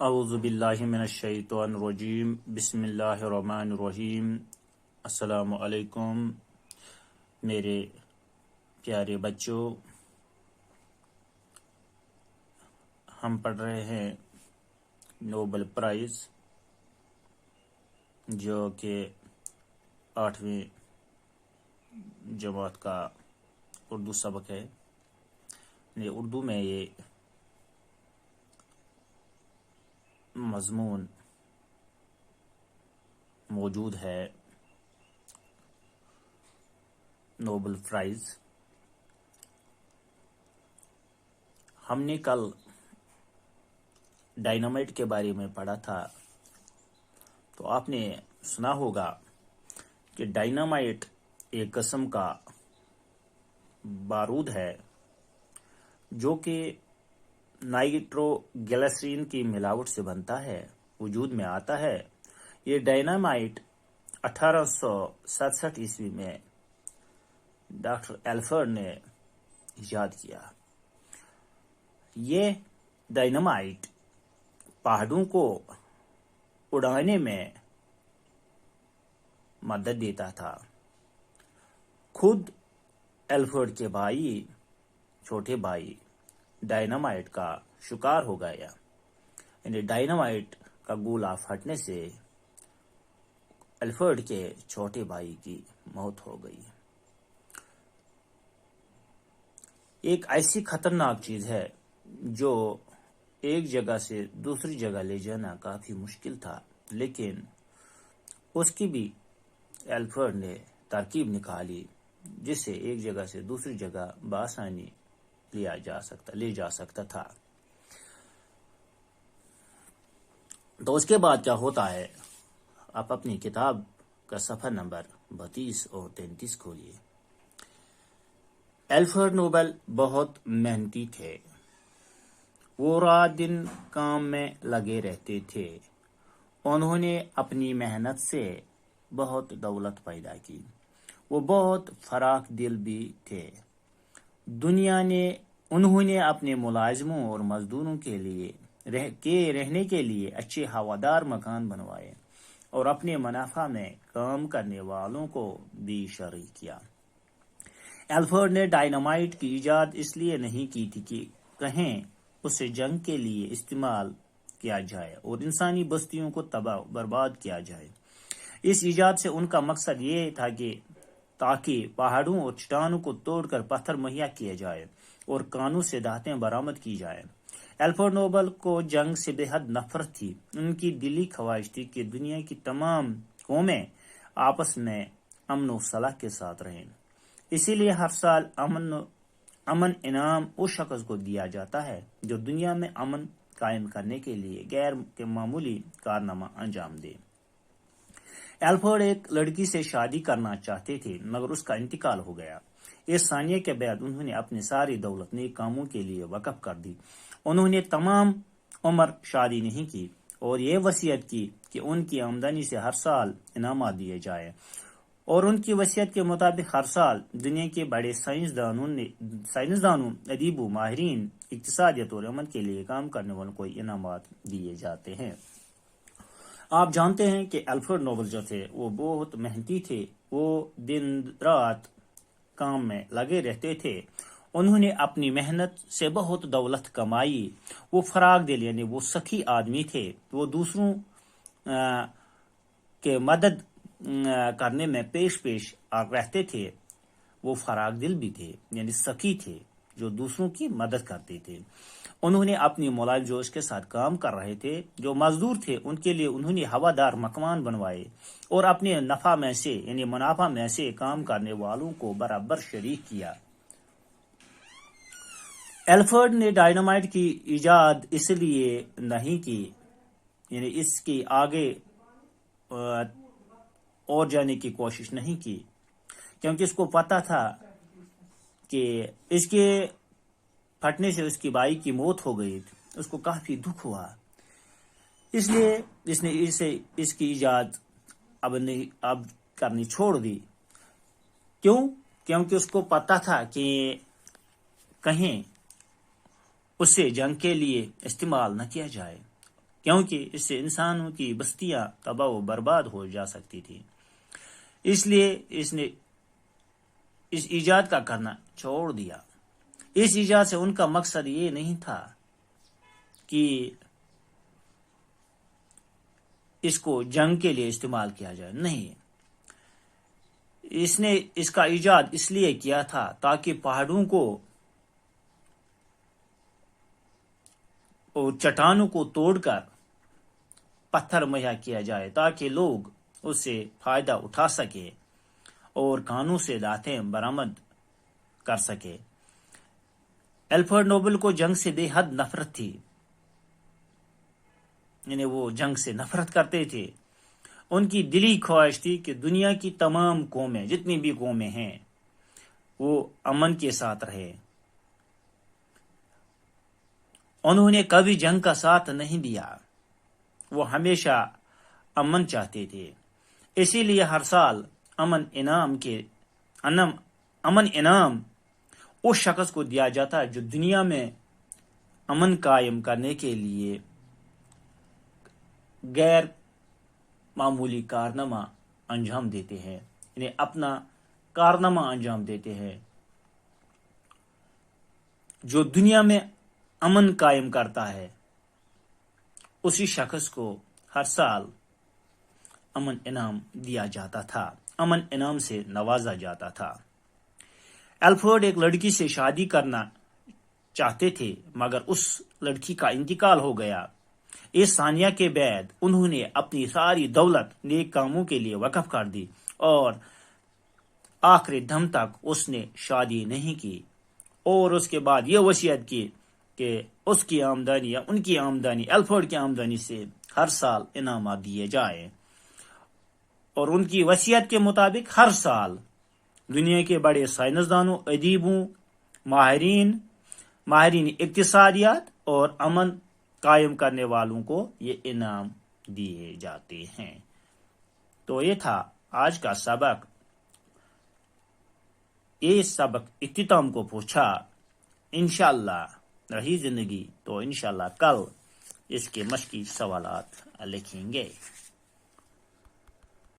اعوذ باللہ من الشیطان الرجیم بسم اللہ الرحمن الرحیم۔ السلام علیکم میرے پیارے بچوں، ہم پڑھ رہے ہیں نوبل پرائز جو کہ 8ویں جماعت کا اردو سبق ہے۔ اردو میں یہ مضمون موجود ہے، نوبل پرائز۔ ہم نے کل ڈائنامائٹ کے بارے میں پڑھا تھا، تو آپ نے سنا ہوگا کہ ڈائنامائٹ ایک قسم کا بارود ہے جو کہ نائٹرو گلیسرین کی ملاوٹ سے بنتا ہے، وجود میں آتا ہے۔ یہ ڈائنامائٹ 1867 عیسوی میں ڈاکٹر ایلفرڈ نے ایجاد کیا۔ یہ ڈائنامائٹ پہاڑوں کو اڑانے میں مدد دیتا تھا۔ خود ایلفرڈ کے چھوٹے بھائی ڈائنامائٹ کا شکار ہو گیا، یعنی ڈائنامائٹ کا گولہ پھٹنے سے ایلفرڈ کے چھوٹے بھائی کی موت ہو گئی۔ ایک ایسی خطرناک چیز ہے جو ایک جگہ سے دوسری جگہ لے جانا کافی مشکل تھا، لیکن اس کی بھی ایلفرڈ نے ترکیب نکالی جس سے ایک جگہ سے دوسری جگہ بآسانی لے جا سکتا تھا۔ تو اس کے بعد کیا ہوتا ہے، آپ اپنی کتاب کا صفحہ نمبر 32 اور 33 کھولیے۔ ایلفرڈ نوبل بہت محنتی تھے، وہ رات دن کام میں لگے رہتے تھے۔ انہوں نے اپنی محنت سے بہت دولت پیدا کی، وہ بہت فراخ دل بھی تھے۔ انہوں نے اپنے ملازموں اور مزدوروں کے رہنے کے لیے اچھے ہوادار مکان بنوائے اور اپنے منافع میں کام کرنے والوں کو بھی شریک کیا۔ ایلفرڈ نے ڈائنامائٹ کی ایجاد اس لیے نہیں کی تھی کہ کہیں اسے جنگ کے لیے استعمال کیا جائے اور انسانی بستیوں کو تباہ برباد کیا جائے۔ اس ایجاد سے ان کا مقصد یہ تھا کہ تاکہ پہاڑوں اور چٹانوں کو توڑ کر پتھر مہیا کیا جائے اور کانوں سے دھاتیں برآمد کی جائیں۔ ایلفرڈ نوبل کو جنگ سے بے حد نفرت تھی۔ ان کی دلی خواہش تھی کہ دنیا کی تمام قومیں آپس میں امن و صلاح کے ساتھ رہیں۔ اسی لیے ہر سال امن انعام اس شخص کو دیا جاتا ہے جو دنیا میں امن قائم کرنے کے لیے غیر معمولی کارنامہ انجام دے۔ ایلفرڈ ایک لڑکی سے شادی کرنا چاہتے تھے مگر اس کا انتقال ہو گیا۔ اس ثانیے کے بعد انہوں نے اپنی ساری دولت نیک کاموں کے لیے وقف کر دی۔ انہوں نے تمام عمر شادی نہیں کی اور یہ وصیت کی کہ ان کی آمدنی سے ہر سال انعامات دیے جائیں، اور ان کی وصیت کے مطابق ہر سال دنیا کے بڑے سائنسدانوں، ادیبوں، ماہرین اقتصادیات اور امن کے لیے کام کرنے والوں کو انعامات دیے جاتے ہیں۔ آپ جانتے ہیں کہ ایلفرڈ نوبل جو تھے وہ بہت محنتی تھے، وہ دن رات کام میں لگے رہتے تھے۔ انہوں نے اپنی محنت سے بہت دولت کمائی۔ وہ فراخ دل یعنی وہ سخی آدمی تھے، وہ دوسروں کے مدد کرنے میں پیش رہتے تھے۔ وہ فراخ دل بھی تھے یعنی سخی تھے جو دوسروں کی مدد کرتے تھے۔ انہوں نے اپنی ملازم جو اس کے ساتھ کام کر رہے تھے، جو مزدور تھے، ان کے لیے انہوں نے ہوادار مکان بنوائے اور اپنے منافع میں سے کام کرنے والوں کو برابر شریک کیا۔ ایلفرڈ نے ڈائنامائٹ کی ایجاد اس لیے نہیں کی، یعنی اس کی آگے اور جانے کی کوشش نہیں کی، کیونکہ اس کو پتا تھا کہ اس کے پھٹنے سے اس کی بھائی کی موت ہو گئی، اس کو کافی دکھ ہوا۔ اس لیے اس نے اس کی ایجاد اب کرنی چھوڑ دی۔ کیونکہ اس کو پتا تھا کہ کہیں اسے جنگ کے لیے استعمال نہ کیا جائے کیونکہ اس سے انسانوں کی بستیاں تباہ و برباد ہو جا سکتی تھی۔ اس لیے اس نے اس ایجاد کا کرنا چھوڑ دیا۔ اس ایجاد سے ان کا مقصد یہ نہیں تھا کہ اس کو جنگ کے لیے استعمال کیا جائے، نہیں، اس نے اس کا ایجاد اس لیے کیا تھا تاکہ پہاڑوں کو اور چٹانوں کو توڑ کر پتھر مہیا کیا جائے تاکہ لوگ اس سے فائدہ اٹھا سکے اور کانوں سے دھاتیں برآمد کر سکے۔ الفریڈ نوبل کو جنگ سے بے حد نفرت تھی، یعنی وہ جنگ سے نفرت کرتے تھے۔ ان کی دلی خواہش تھی کہ دنیا کی تمام قومیں، جتنی بھی قومیں ہیں، وہ امن کے ساتھ رہے۔ انہوں نے کبھی جنگ کا ساتھ نہیں دیا، وہ ہمیشہ امن چاہتے تھے۔ اسی لیے ہر سال امن انعام اس شخص کو دیا جاتا جو دنیا میں امن قائم کرنے کے لیے غیر معمولی کارنامہ انجام دیتے ہیں، یعنی اپنا کارنامہ انجام دیتے ہیں۔ جو دنیا میں امن قائم کرتا ہے اسی شخص کو ہر سال امن انعام دیا جاتا تھا، امن انعام سے نوازا جاتا تھا۔ الفریڈ ایک لڑکی سے شادی کرنا چاہتے تھے مگر اس لڑکی کا انتقال ہو گیا۔ اس ثانیہ کے بعد انہوں نے اپنی ساری دولت نیک کاموں کے لیے وقف کر دی اور آخری دم تک اس نے شادی نہیں کی، اور اس کے بعد یہ وصیت کی کہ اس کی آمدنی یا ان کی آمدنی، الفریڈ کی آمدنی سے ہر سال انعامات دیے جائیں، اور ان کی وصیت کے مطابق ہر سال دنیا کے بڑے سائنسدانوں، ادیبوں، ماہرین اقتصادیات اور امن قائم کرنے والوں کو یہ انعام دیے جاتے ہیں۔ تو یہ تھا آج کا سبق۔ یہ سبق اختتام کو پہنچا۔ انشاءاللہ رہی زندگی تو انشاءاللہ کل اس کے مشقی سوالات لکھیں گے۔